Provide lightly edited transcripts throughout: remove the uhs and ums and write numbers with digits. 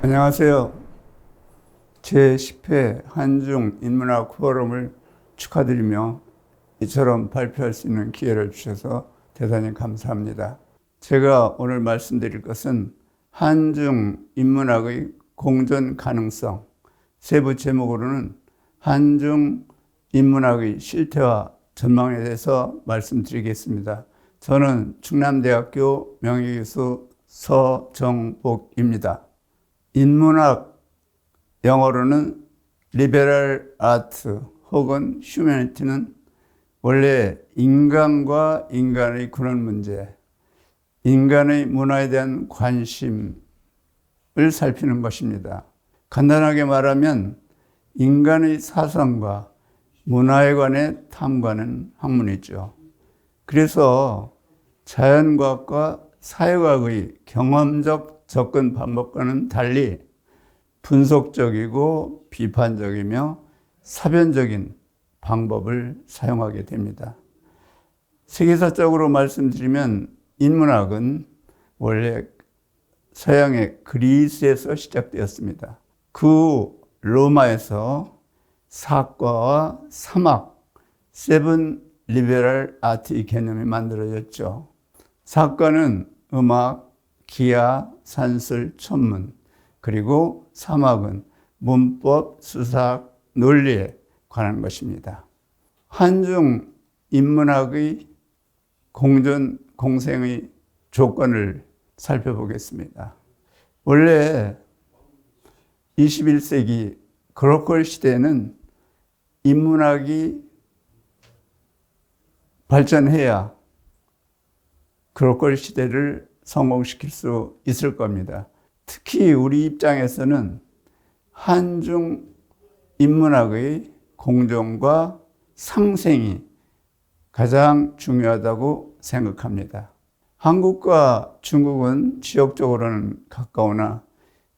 안녕하세요. 제10회 한중 인문학 포럼을 축하드리며 이처럼 발표할 수 있는 기회를 주셔서 대단히 감사합니다. 제가 오늘 말씀드릴 것은 한중 인문학의 공존 가능성, 세부 제목으로는 한중 인문학의 실태와 전망에 대해서 말씀드리겠습니다. 저는 충남대학교 명예교수 서정복입니다. 인문학, 영어로는 리베럴 아트 혹은 휴머니티는 원래 인간과 인간의 그런 문제, 인간의 문화에 대한 관심을 살피는 것입니다. 간단하게 말하면 인간의 사상과 문화에 관해 탐구하는 학문이죠. 그래서 자연과학과 사회과학의 경험적 접근 방법과는 달리 분석적이고 비판적이며 사변적인 방법을 사용하게 됩니다. 세계사적으로 말씀드리면 인문학은 원래 서양의 그리스에서 시작되었습니다. 그 후 로마에서 사과와 사막, 세븐 리베럴 아트의 개념이 만들어졌죠. 사과는 음악, 기하, 산술, 천문, 그리고 사막은 문법, 수사학, 논리에 관한 것입니다. 한중 인문학의 공존, 공생의 조건을 살펴보겠습니다. 원래 21세기 글로컬 시대에는 인문학이 발전해야 글로컬 시대를 성공시킬 수 있을 겁니다. 특히 우리 입장에서는 한중 인문학의 공존과 상생이 가장 중요하다고 생각합니다. 한국과 중국은 지역적으로는 가까우나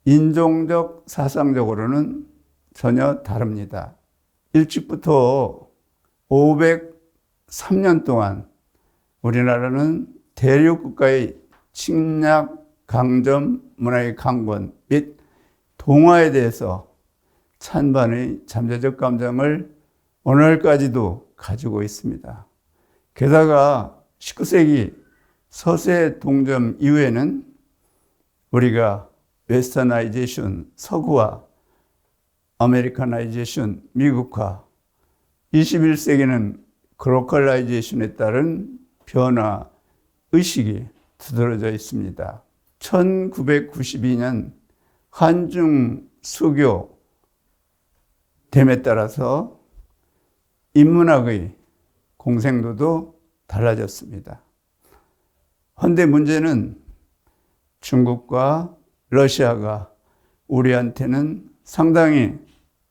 인종적, 사상적으로는 전혀 다릅니다. 일찍부터 503년 동안 우리나라는 대륙국가의 침략, 강점, 문화의 강권 및 동화에 대해서 찬반의 잠재적 감정을 오늘까지도 가지고 있습니다. 게다가 19세기 서세 동점 이후에는 우리가 웨스터나이제이션, 서구화, 아메리카나이제이션, 미국화, 21세기는 글로컬라이제이션에 따른 변화 의식이 두드러져 있습니다. 1992년 한중 수교 됨에 따라서 인문학의 공생도도 달라졌습니다. 현대 문제는 중국과 러시아가 우리한테는 상당히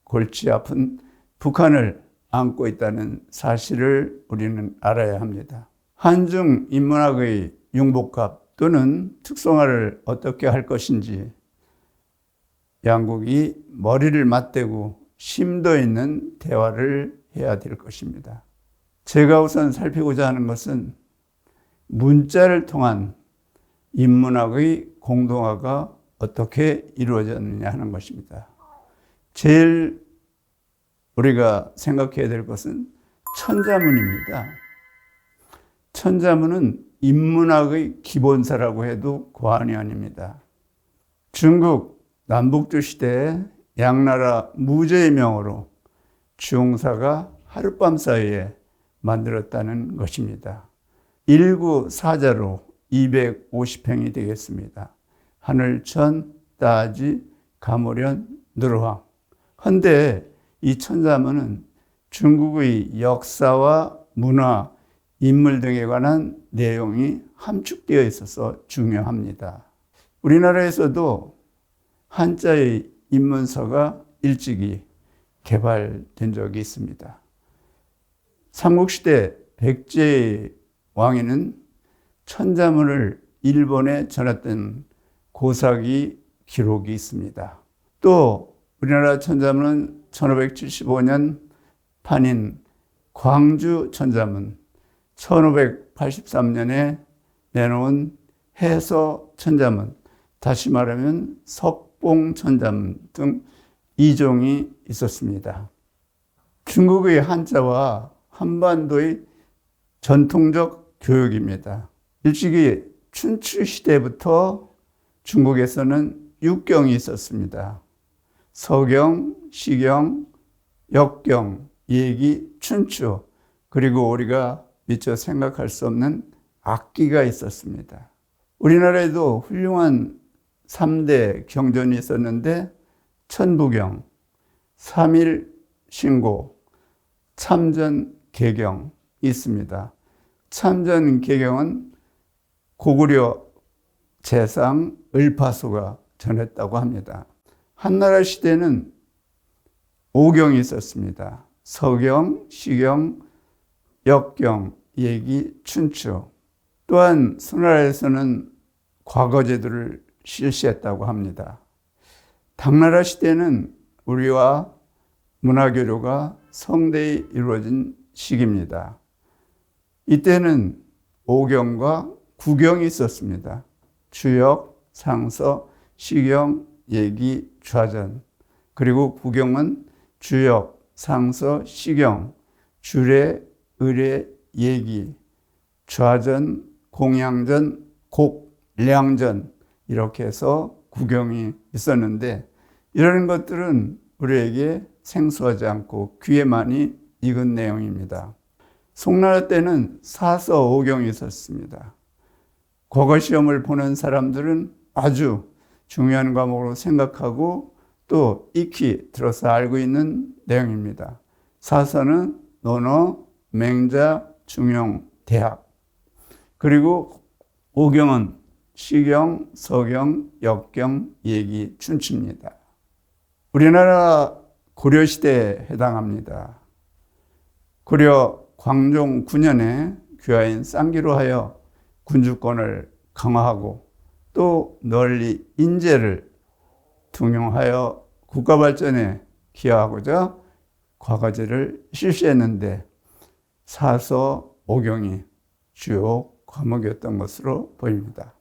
골치 아픈 북한을 안고 있다는 사실을 우리는 알아야 합니다. 한중 인문학의 융복합 또는 특성화를 어떻게 할 것인지 양국이 머리를 맞대고 심도 있는 대화를 해야 될 것입니다. 제가 우선 살피고자 하는 것은 문자를 통한 인문학의 공동화가 어떻게 이루어졌느냐 하는 것입니다. 제일 우리가 생각해야 될 것은 천자문입니다. 천자문은 인문학의 기본사라고 해도 과언이 아닙니다. 중국 남북조 시대에 양나라 무제의 명으로 중사가 하룻밤 사이에 만들었다는 것입니다. 일구 사자로 250평이 되겠습니다. 하늘천, 따지, 가모련, 누르황. 헌데 이 천자문은 중국의 역사와 문화, 인물 등에 관한 내용이 함축되어 있어서 중요합니다. 우리나라에서도 한자의 인문서가 일찍이 개발된 적이 있습니다. 삼국시대 백제 왕에는 천자문을 일본에 전했던 고사기 기록이 있습니다. 또 우리나라 천자문은 1575년 판인 광주 천자문, 1583년에 내놓은 해서 천자문, 다시 말하면 석 덕봉천자문 등 2종이 있었습니다. 중국의 한자와 한반도의 전통적 교육입니다. 일찍이 춘추 시대부터 중국에서는 6경이 있었습니다. 서경, 시경, 역경, 예기, 춘추, 그리고 우리가 미처 생각할 수 없는 악기가 있었습니다. 우리나라에도 훌륭한 3대 경전이 있었는데 천부경, 삼일신고, 참전개경이 있습니다. 참전개경은 고구려 재상 을파소가 전했다고 합니다. 한나라 시대는 5경이 있었습니다. 서경, 시경, 역경, 예기, 춘추. 또한 수나라에서는 과거제도를 실시했다고 합니다. 당나라 시대는 우리와 문화교류가 성대히 이루어진 시기입니다. 이때는 5경과 9경이 있었습니다. 주역, 상서, 시경, 예기, 좌전. 그리고 9경은 주역, 상서, 시경, 주례, 의례, 예기, 좌전, 공양전, 곡, 량전 이렇게 해서 9경이 있었는데 이런 것들은 우리에게 생소하지 않고 귀에 많이 익은 내용입니다. 송나라 때는 사서 5경이 있었습니다. 국어시험을 보는 사람들은 아주 중요한 과목으로 생각하고 또 익히 들어서 알고 있는 내용입니다. 사서는 논어, 맹자, 중용, 대학. 그리고 5경은 시경, 서경, 역경, 예기, 춘추입니다. 우리나라 고려시대에 해당합니다. 고려 광종 9년에 귀하인 쌍기로 하여 군주권을 강화하고 또 널리 인재를 등용하여 국가 발전에 기여하고자 과거제를 실시했는데 사서 5경이 주요 과목이었던 것으로 보입니다.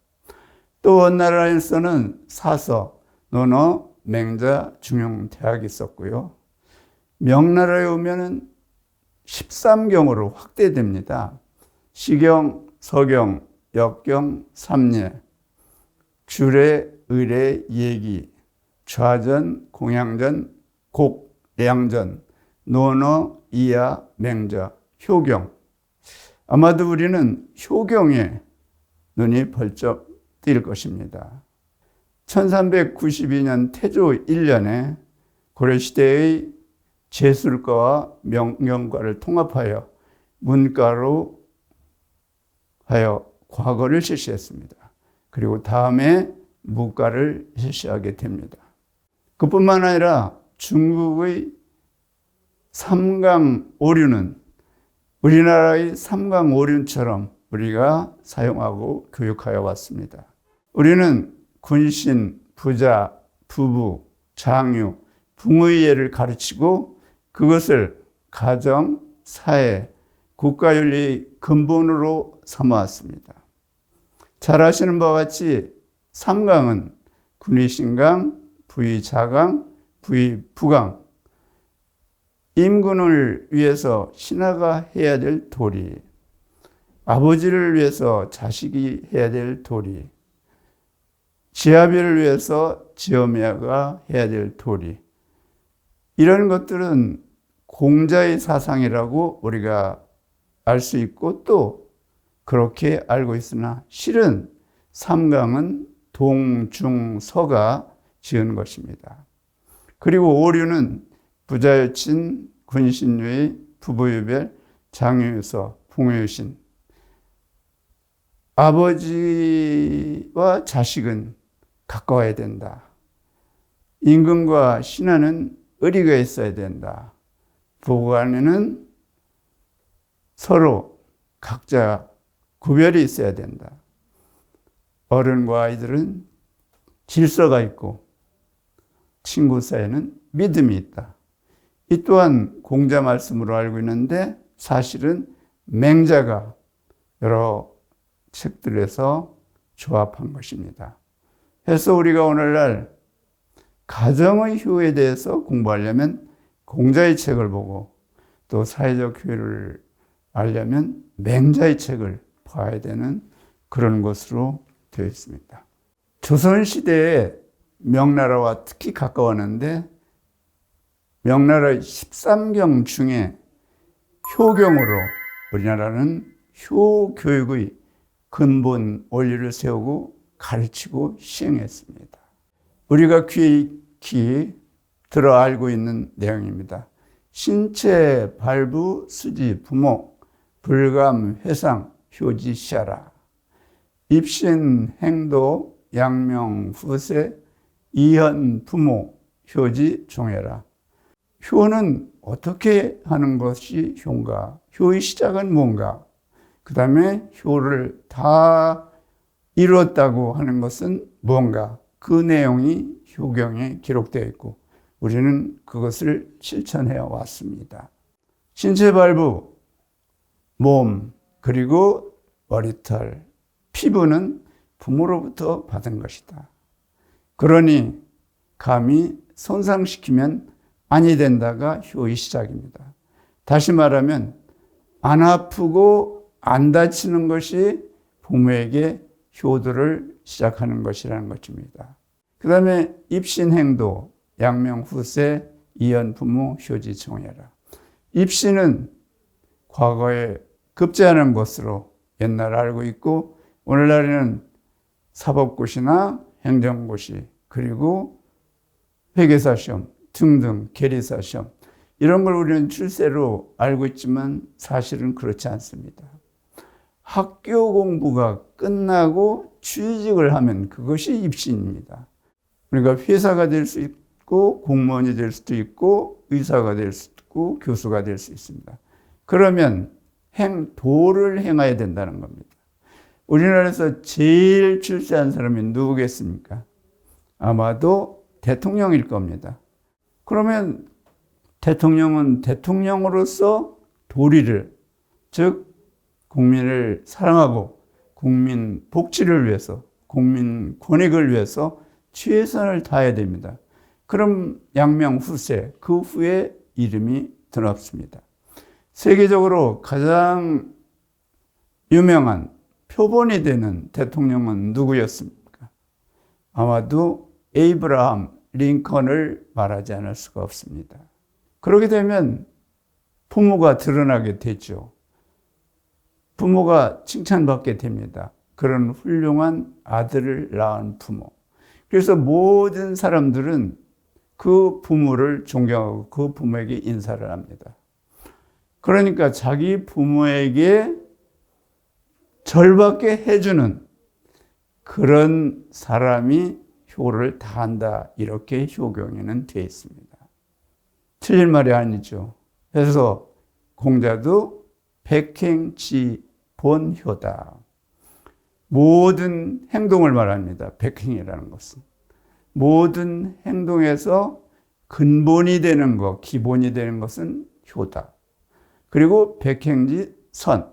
또 원나라에서는 사서, 논어, 맹자, 중용, 대학이 있었고요. 명나라에 오면은 13경으로 확대됩니다. 시경, 서경, 역경, 삼례, 주례, 의례, 예기, 좌전, 공양전, 곡, 량전, 논어, 이하, 맹자, 효경. 아마도 우리는 효경에 눈이 벌쩍 띌 것입니다. 1392년 태조 1년에 고려시대의 제술과와 명령과를 통합하여 문과로 하여 과거를 실시했습니다. 그리고 다음에 무과를 실시하게 됩니다. 그뿐만 아니라 중국의 삼강오륜은 우리나라의 삼강오륜처럼 우리가 사용하고 교육하여 왔습니다. 우리는 군신, 부자, 부부, 장유, 붕의예를 가르치고 그것을 가정, 사회, 국가윤리의 근본으로 삼아왔습니다. 잘 아시는 바와 같이 삼강은 군의신강, 부의자강, 부의부강, 임금을 위해서 신하가 해야 될 도리, 아버지를 위해서 자식이 해야 될 도리, 지아비를 위해서 지어매가 해야 될 도리, 이런 것들은 공자의 사상이라고 우리가 알 수 있고 또 그렇게 알고 있으나 실은 삼강은 동, 중, 서가 지은 것입니다. 그리고 오륜은 부자여친, 군신유의, 부부유별, 장유유서, 붕유신. 아버지와 자식은 가까워야 된다. 임금과 신하는 의리가 있어야 된다. 부부 간에는 서로 각자 구별이 있어야 된다. 어른과 아이들은 질서가 있고 친구 사이에는 믿음이 있다. 이 또한 공자 말씀으로 알고 있는데 사실은 맹자가 여러 책들에서 조합한 것입니다. 해서 우리가 오늘날 가정의 효에 대해서 공부하려면 공자의 책을 보고 또 사회적 효를 알려면 맹자의 책을 봐야 되는 그런 것으로 되어 있습니다. 조선시대에 명나라와 특히 가까웠는데 명나라의 13경 중에 효경으로 우리나라는 효교육의 근본 원리를 세우고 가르치고 시행했습니다. 우리가 귀히 들어 알고 있는 내용입니다. 신체, 발부, 수지, 부모, 불감, 회상, 효지, 시하라. 입신, 행도, 양명, 후세, 이현, 부모, 효지, 종해라. 효는 어떻게 하는 것이 효인가? 효의 시작은 뭔가? 그 다음에 효를 다 이루었다고 하는 것은 뭔가? 그 내용이 효경에 기록되어 있고 우리는 그것을 실천해 왔습니다. 신체 발부, 몸, 그리고 머리털, 피부는 부모로부터 받은 것이다. 그러니 감히 손상시키면 아니 된다가 효의 시작입니다. 다시 말하면 안 아프고 안 다치는 것이 부모에게 효도를 시작하는 것이라는 것입니다. 그 다음에 입신행도, 양명후세, 이연부모, 효지, 종해라. 입신은 과거에 급제하는 것으로 옛날 알고 있고 오늘날에는 사법고시나 행정고시 그리고 회계사 시험 등등 계리사 시험 이런 걸 우리는 출세로 알고 있지만 사실은 그렇지 않습니다. 학교 공부가 끝나고 취직을 하면 그것이 입신입니다. 그러니까 회사가 될 수 있고 공무원이 될 수도 있고 의사가 될 수도 있고 교수가 될 수 있습니다. 그러면 도를 행해야 된다는 겁니다. 우리나라에서 제일 출세한 사람이 누구겠습니까? 아마도 대통령일 겁니다. 그러면 대통령은 대통령으로서 도리를, 즉 국민을 사랑하고 국민 복지를 위해서, 국민 권익을 위해서 최선을 다해야 됩니다. 그럼 양명후세, 그 후에 이름이 드럽습니다. 세계적으로 가장 유명한 표본이 되는 대통령은 누구였습니까? 아마도 에이브라함 링컨을 말하지 않을 수가 없습니다. 그렇게 되면 부모가 드러나게 되죠. 부모가 칭찬받게 됩니다. 그런 훌륭한 아들을 낳은 부모. 그래서 모든 사람들은 그 부모를 존경하고 그 부모에게 인사를 합니다. 그러니까 자기 부모에게 절받게 해주는 그런 사람이 효를 다한다. 이렇게 효경에는 되어 있습니다. 틀린 말이 아니죠. 그래서 공자도 백행지 본효다. 모든 행동을 말합니다. 백행이라는 것은. 모든 행동에서 근본이 되는 것, 기본이 되는 것은 효다. 그리고 백행지 선.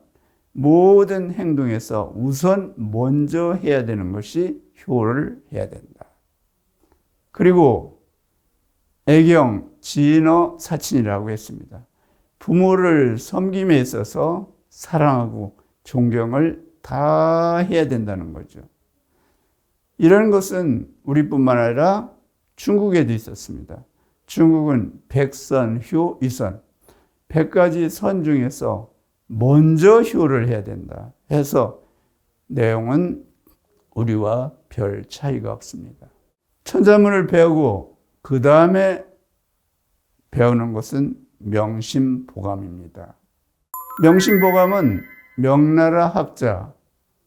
모든 행동에서 우선 먼저 해야 되는 것이 효를 해야 된다. 그리고 애경, 진어, 사친이라고 했습니다. 부모를 섬김에 있어서 사랑하고 존경을 다 해야 된다는 거죠. 이런 것은 우리뿐만 아니라 중국에도 있었습니다. 중국은 백선, 효, 위선. 100가지 선 중에서 먼저 효를 해야 된다 해서 내용은 우리와 별 차이가 없습니다. 천자문을 배우고 그 다음에 배우는 것은 명심보감입니다. 명심보감은 명나라 학자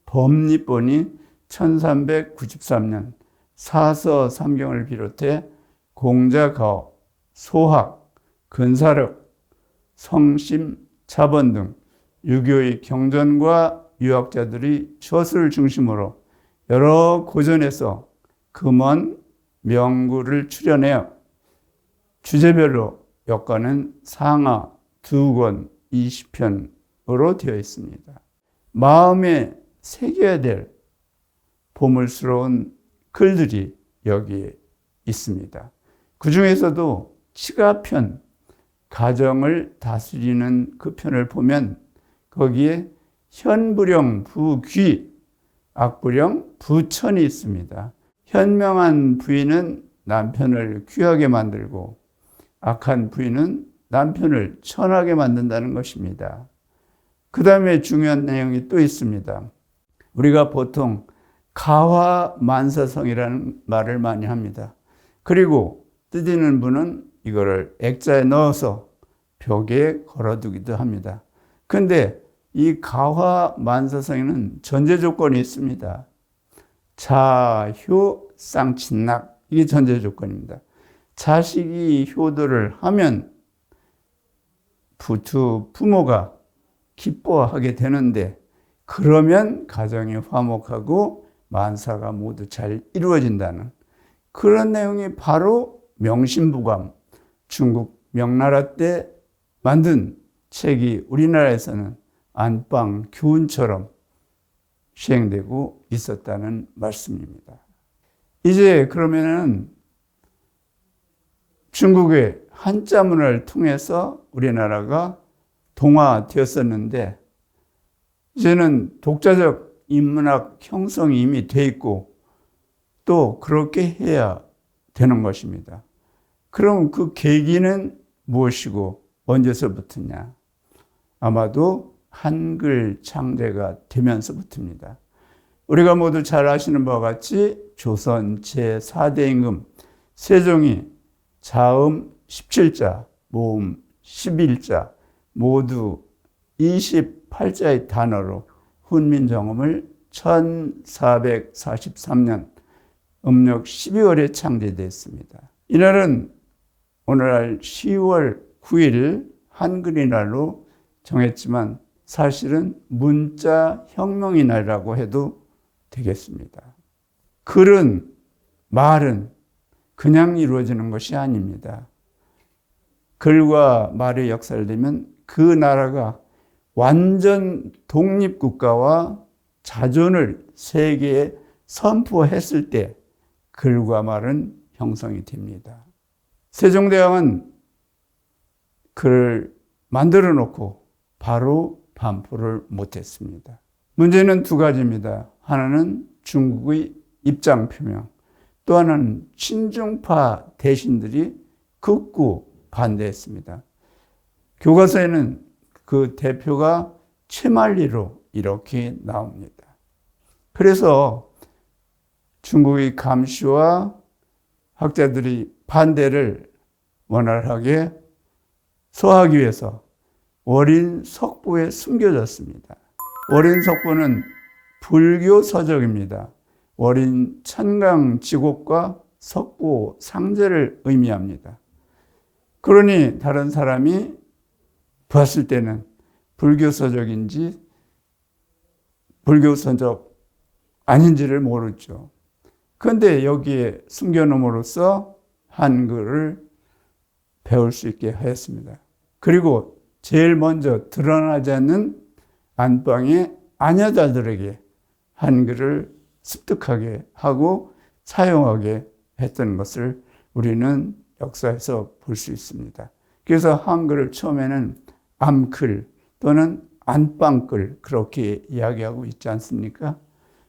범리본이 1393년 사서 삼경을 비롯해 공자가업, 소학, 근사력, 성심, 자본 등 유교의 경전과 유학자들이 저서를 중심으로 여러 고전에서 금원, 명구를 출연하여 주제별로 엮어낸 상하 2권 20편으로 되어 있습니다. 마음에 새겨야 될 보물스러운 글들이 여기에 있습니다. 그 중에서도 치가편, 가정을 다스리는 그 편을 보면 거기에 현불형 부귀, 악불형 부천이 있습니다. 현명한 부인은 남편을 귀하게 만들고 악한 부인은 남편을 천하게 만든다는 것입니다. 그 다음에 중요한 내용이 또 있습니다. 우리가 보통 가화만사성이라는 말을 많이 합니다. 그리고 뜯는 분은 이거를 액자에 넣어서 벽에 걸어두기도 합니다. 그런데 이 가화만사성에는 전제 조건이 있습니다. 자효 쌍친낙, 이게 전제 조건입니다. 자식이 효도를 하면 부모가 기뻐하게 되는데, 그러면 가정이 화목하고 만사가 모두 잘 이루어진다는 그런 내용이 바로 명심부감, 중국 명나라 때 만든 책이 우리나라에서는 안방 교훈처럼 시행되고 있었다는 말씀입니다. 이제 그러면은 중국의 한자 문화를 통해서 우리나라가 동화되었었는데, 이제는 독자적 인문학 형성이 이미 돼 있고 또 그렇게 해야 되는 것입니다. 그럼 그 계기는 무엇이고 언제서부터냐? 아마도 한글 창제가 되면서부터입니다. 우리가 모두 잘 아시는 바와 같이 조선 제4대 임금 세종이 자음 17자, 모음 11자, 모두 28자의 단어로 훈민정음을 1443년 음력 12월에 창제됐습니다. 이날은 오늘날 10월 9일 한글의 날로 정했지만 사실은 문자 혁명의 날이라고 해도 되겠습니다. 글은, 말은 그냥 이루어지는 것이 아닙니다. 글과 말의 역사를 보면 그 나라가 완전 독립국가와 자존을 세계에 선포했을 때 글과 말은 형성이 됩니다. 세종대왕은 글을 만들어 놓고 바로 반포를 못했습니다. 문제는 두 가지입니다. 하나는 중국의 입장 표명, 또 하나는 친중파 대신들이 극구 반대했습니다. 교과서에는 그 대표가 최만리로 이렇게 나옵니다. 그래서 중국의 감시와 학자들이 반대를 원활하게 소화하기 위해서 월인석보에 숨겨졌습니다. 월인석보는 불교 서적입니다. 월인 천강지곡과 석보 상제를 의미합니다. 그러니 다른 사람이 봤을 때는 불교 서적인지 불교 서적 아닌지를 모르죠. 그런데 여기에 숨겨놓음으로써 한글을 배울 수 있게 하였습니다. 그리고 제일 먼저 드러나지 않는 안방의 아녀자들에게 한글을 습득하게 하고 사용하게 했던 것을 우리는 역사에서 볼 수 있습니다. 그래서 한글을 처음에는 암글 또는 안방글 그렇게 이야기하고 있지 않습니까?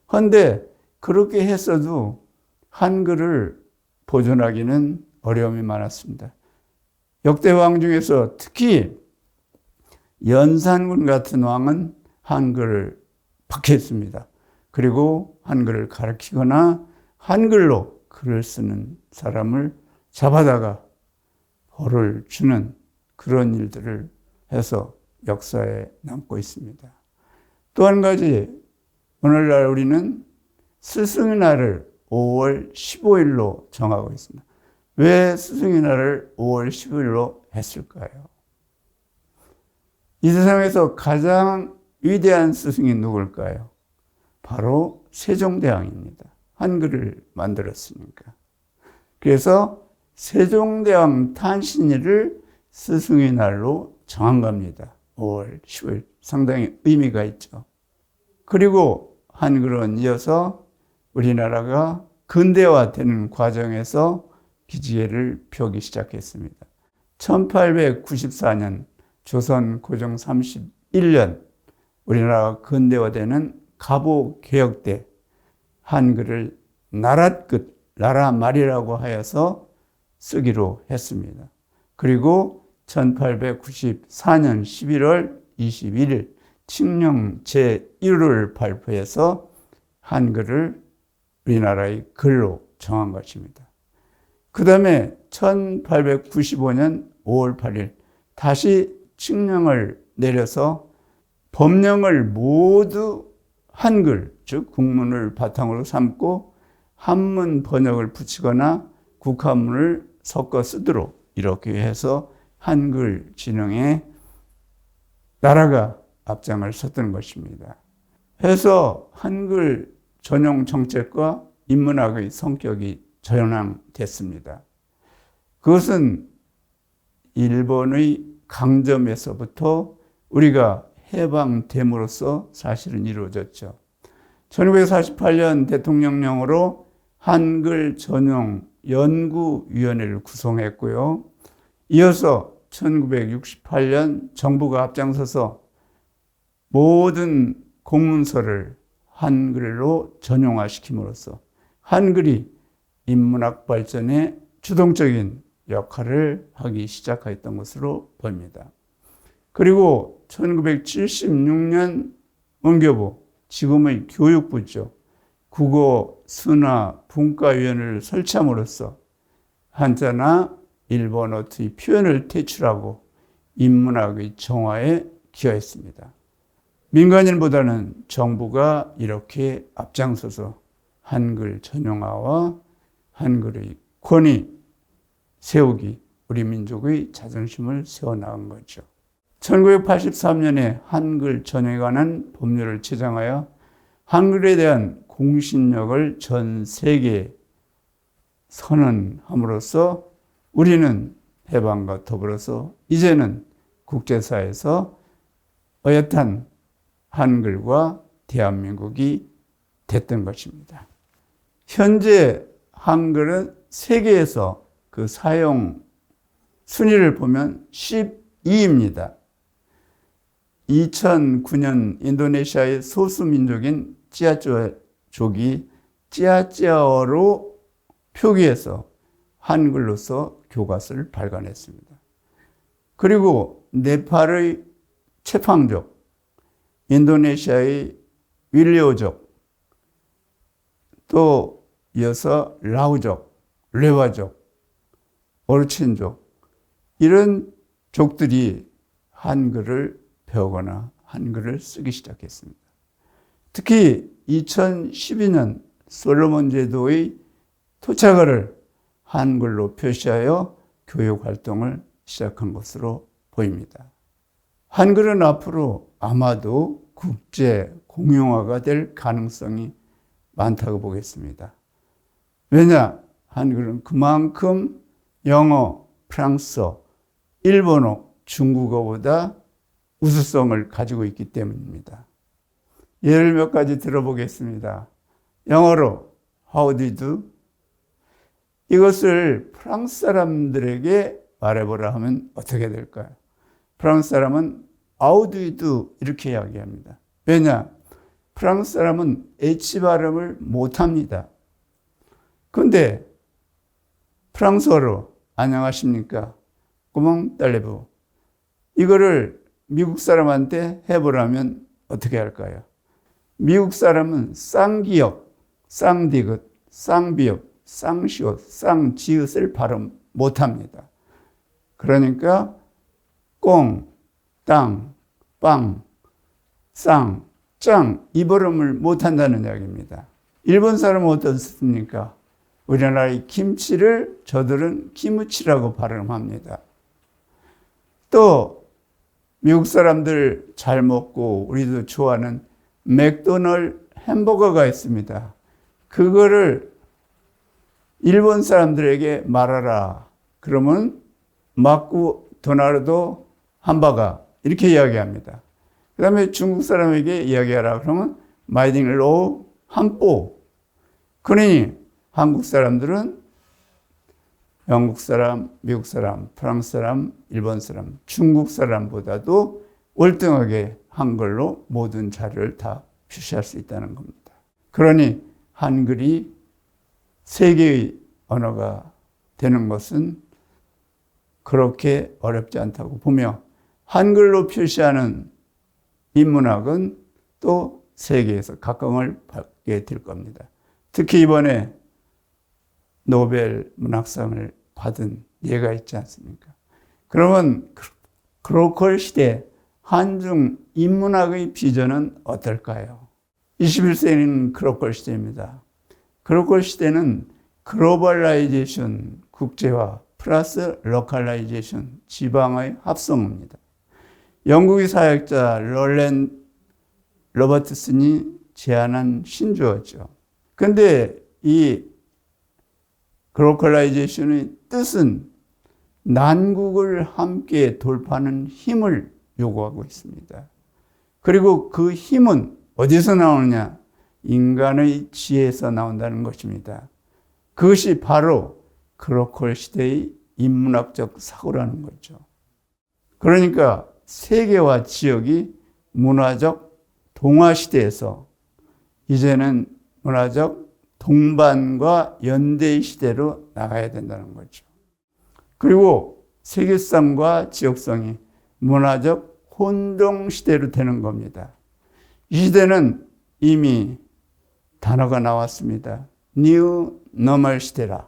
그런데 그렇게 했어도 한글을 보존하기는 어려움이 많았습니다. 역대 왕 중에서 특히 연산군 같은 왕은 한글을 박해했습니다. 그리고 한글을 가르치거나 한글로 글을 쓰는 사람을 잡아다가 벌을 주는 그런 일들을 해서 역사에 남고 있습니다. 또 한 가지, 오늘날 우리는 스승의 날을 5월 15일로 정하고 있습니다. 왜 스승의 날을 5월 15일로 했을까요? 이 세상에서 가장 위대한 스승이 누굴까요? 바로 세종대왕입니다. 한글을 만들었으니까. 그래서 세종대왕 탄신일을 스승의 날로 정한 겁니다. 5월 15일. 상당히 의미가 있죠. 그리고 한글은 이어서 우리나라가 근대화되는 과정에서 기지개를 펴기 시작했습니다. 1894년 조선 고종 31년 우리나라가 근대화되는 갑오개혁 때 한글을 나랏끝, 나라말이라고 하여서 쓰기로 했습니다. 그리고 1894년 11월 21일 칙령 제1호를 발표해서 한글을 우리나라의 글로 정한 것입니다. 그 다음에 1895년 5월 8일 다시 칙령을 내려서 법령을 모두 한글, 즉 국문을 바탕으로 삼고 한문 번역을 붙이거나 국한문을 섞어 쓰도록 이렇게 해서 한글 진흥에 나라가 앞장을 섰던 것입니다. 해서 한글 전용 정책과 인문학의 성격이 전환됐습니다. 그것은 일본의 강점에서부터 우리가 해방됨으로써 사실은 이루어졌죠. 1948년 대통령령으로 한글 전용 연구위원회를 구성했고요. 이어서 1968년 정부가 앞장서서 모든 공문서를 한글로 전용화시킴으로써 한글이 인문학 발전에 주동적인 역할을 하기 시작했던 것으로 보입니다. 그리고 1976년文교부, 지금의 교육부죠. 국어, 순화, 분과위원회를 설치함으로써 한자나 일본어의 표현을 퇴출하고 인문학의 정화에 기여했습니다. 민간인보다는 정부가 이렇게 앞장서서 한글 전용화와 한글의 권위 세우기, 우리 민족의 자존심을 세워나간 거죠. 1983년에 한글 전용에 관한 법률을 제정하여 한글에 대한 공신력을 전 세계에 선언함으로써 우리는 해방과 더불어서 이제는 국제사회에서 어엿한 한글과 대한민국이 됐던 것입니다. 현재 한글은 세계에서 그 사용 순위를 보면 12위입니다. 2009년 인도네시아의 소수민족인 찌아찌아족이 찌아찌아어로 표기해서 한글로서 교과서를 발간했습니다. 그리고 네팔의 체팡족, 인도네시아의 윌리오족, 또 이어서 라우족, 레와족, 오르친족 이런 족들이 한글을 배우거나 한글을 쓰기 시작했습니다. 특히 2012년 솔로몬 제도의 토착어를 한글로 표시하여 교육 활동을 시작한 것으로 보입니다. 한글은 앞으로 아마도 국제 공용어가 될 가능성이 많다고 보겠습니다. 왜냐? 한글은 그만큼 영어, 프랑스어, 일본어, 중국어보다 우수성을 가지고 있기 때문입니다. 예를 몇 가지 들어보겠습니다. 영어로 How do you do? 이것을 프랑스 사람들에게 말해보라 하면 어떻게 될까요? 프랑스 사람은 How do you do? 이렇게 이야기합니다. 왜냐? 프랑스 사람은 H 발음을 못합니다. 그런데 프랑스어로 안녕하십니까? 꼬멍 딸레부. 이거를 미국 사람한테 해보라면 어떻게 할까요? 미국 사람은 쌍기역, 쌍디귿, 쌍비읍, 쌍시옷, 쌍지읒을 발음 못합니다. 그러니까 꽁, 땅, 빵, 쌍, 짱 이 발음을 못한다는 이야기입니다. 일본 사람은 어떻습니까? 우리나라의 김치를 저들은 키무치라고 발음합니다. 또 미국 사람들 잘 먹고 우리도 좋아하는 맥도널드 햄버거가 있습니다. 그거를 일본 사람들에게 말하라. 그러면 마쿠도나르도 함버거 이렇게 이야기합니다. 그 다음에 중국 사람에게 이야기하라. 그러면 마이딩로 함뽀. 그러니 한국 사람들은 영국 사람, 미국 사람, 프랑스 사람, 일본 사람, 중국 사람보다도 월등하게 한글로 모든 자료를 다 표시할 수 있다는 겁니다. 그러니 한글이 세계의 언어가 되는 것은 그렇게 어렵지 않다고 보며 한글로 표시하는 인문학은 또 세계에서 각광을 받게 될 겁니다. 특히 이번에 노벨 문학상을 받은 예가 있지 않습니까? 그러면 크로콜 시대 한중 인문학의 비전은 어떨까요? 21세기는 크로콜 시대입니다. 크로콜 시대는 글로벌라이제이션, 국제화 플러스 로컬라이제이션, 지방의 합성입니다. 영국의 사역자 로버트슨이 제안한 신조어죠. 그런데 이 글로컬라이제이션의 뜻은 난국을 함께 돌파하는 힘을 요구하고 있습니다. 그리고 그 힘은 어디서 나오느냐? 인간의 지혜에서 나온다는 것입니다. 그것이 바로 크로콜 시대의 인문학적 사고라는 거죠. 그러니까 세계와 지역이 문화적 동화 시대에서 이제는 문화적 동반과 연대의 시대로 나가야 된다는 거죠. 그리고 세계성과 지역성이 문화적 혼동 시대로 되는 겁니다. 이 시대는 이미 단어가 나왔습니다. 뉴 노멀 시대라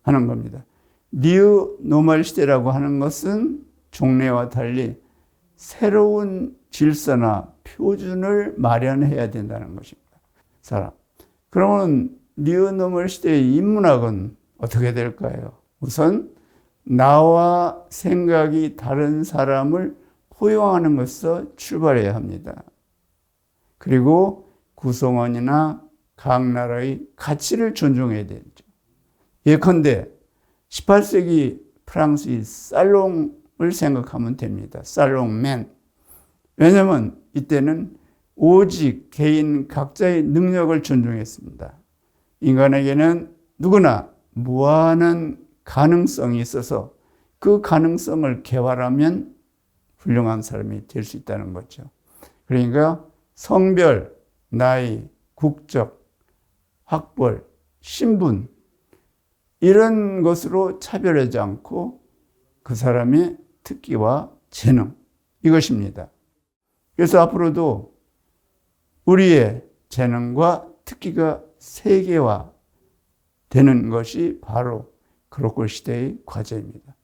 하는 겁니다. 뉴 노멀 시대라고 하는 것은 종래와 달리 새로운 질서나 표준을 마련해야 된다는 것입니다. 사람. 그러면 뉴 노멀 시대의 인문학은 어떻게 될까요? 우선 나와 생각이 다른 사람을 포용하는 것에서 출발해야 합니다. 그리고 구성원이나 각 나라의 가치를 존중해야 되죠. 예컨대 18세기 프랑스의 살롱을 생각하면 됩니다. 살롱맨. 왜냐하면 이때는 오직 개인 각자의 능력을 존중했습니다. 인간에게는 누구나 무한한 가능성이 있어서 그 가능성을 개발하면 훌륭한 사람이 될 수 있다는 거죠. 그러니까 성별, 나이, 국적, 학벌, 신분 이런 것으로 차별하지 않고 그 사람의 특기와 재능 이것입니다. 그래서 앞으로도 우리의 재능과 특기가 세계화 되는 것이 바로 크로콜 시대의 과제입니다.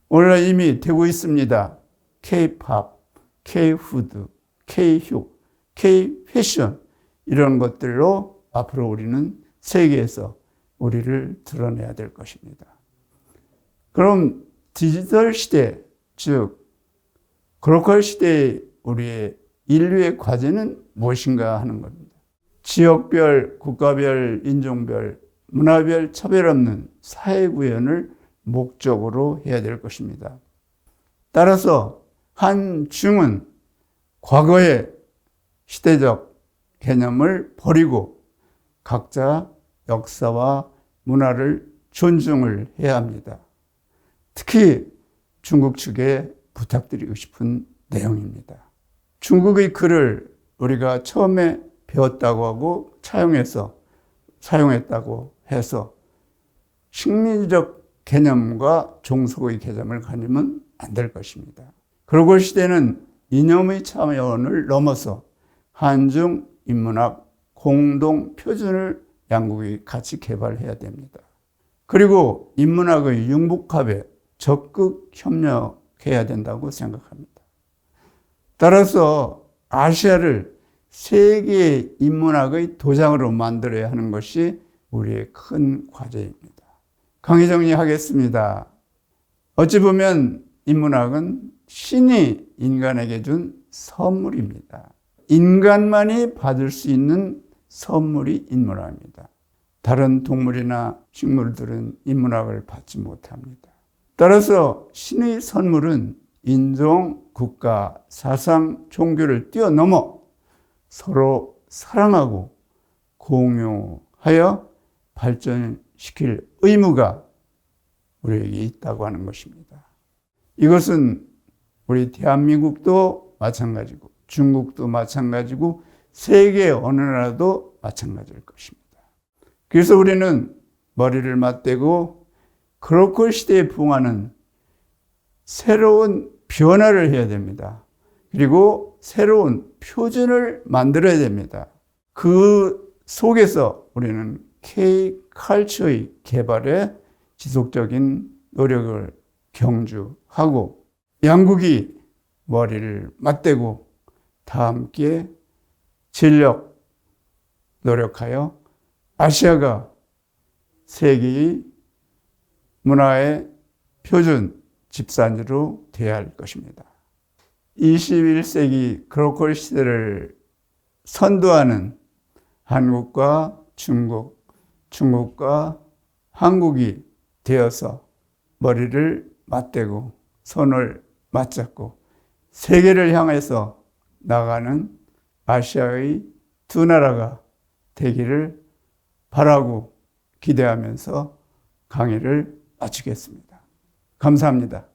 오늘날 이미 되고 있습니다. K-팝, K-푸드, K-휴, K-패션 이런 것들로 앞으로 우리는 세계에서 우리를 드러내야 될 것입니다. 그럼 디지털 시대, 즉 크로콜 시대의 우리의 인류의 과제는 무엇인가 하는 겁니다. 지역별, 국가별, 인종별, 문화별 차별 없는 사회 구현을 목적으로 해야 될 것입니다. 따라서 한중은 과거의 시대적 개념을 버리고 각자 역사와 문화를 존중을 해야 합니다. 특히 중국 측에 부탁드리고 싶은 내용입니다. 중국의 글을 우리가 처음에 배웠다고 하고 사용했다고 해서 식민지적 개념과 종속의 개념을 가지면 안 될 것입니다. 크로콜 시대는 이념의 차원을 넘어서 한중 인문학 공동 표준을 양국이 같이 개발해야 됩니다. 그리고 인문학의 융복합에 적극 협력해야 된다고 생각합니다. 따라서 아시아를 세계 인문학의 도장으로 만들어야 하는 것이 우리의 큰 과제입니다. 강의 정리하겠습니다. 어찌 보면 인문학은 신이 인간에게 준 선물입니다. 인간만이 받을 수 있는 선물이 인문학입니다. 다른 동물이나 식물들은 인문학을 받지 못합니다. 따라서 신의 선물은 인종, 국가, 사상, 종교를 뛰어넘어 서로 사랑하고 공유하여 발전시킬 의무가 우리에게 있다고 하는 것입니다. 이것은 우리 대한민국도 마찬가지고 중국도 마찬가지고 세계 어느 나라도 마찬가지일 것입니다. 그래서 우리는 머리를 맞대고 글로컬 시대에 부응하는 새로운 변화를 해야 됩니다. 그리고 새로운 표준을 만들어야 됩니다. 그 속에서 우리는 K-컬처의 개발에 지속적인 노력을 경주하고 양국이 머리를 맞대고 다 함께 전력 노력하여 아시아가 세계의 문화의 표준 집산지로 되어야 할 것입니다. 21세기 글로컬 시대를 선도하는 한국과 중국, 중국과 한국이 되어서 머리를 맞대고 손을 맞잡고 세계를 향해서 나가는 아시아의 두 나라가 되기를 바라고 기대하면서 강의를 마치겠습니다. 감사합니다.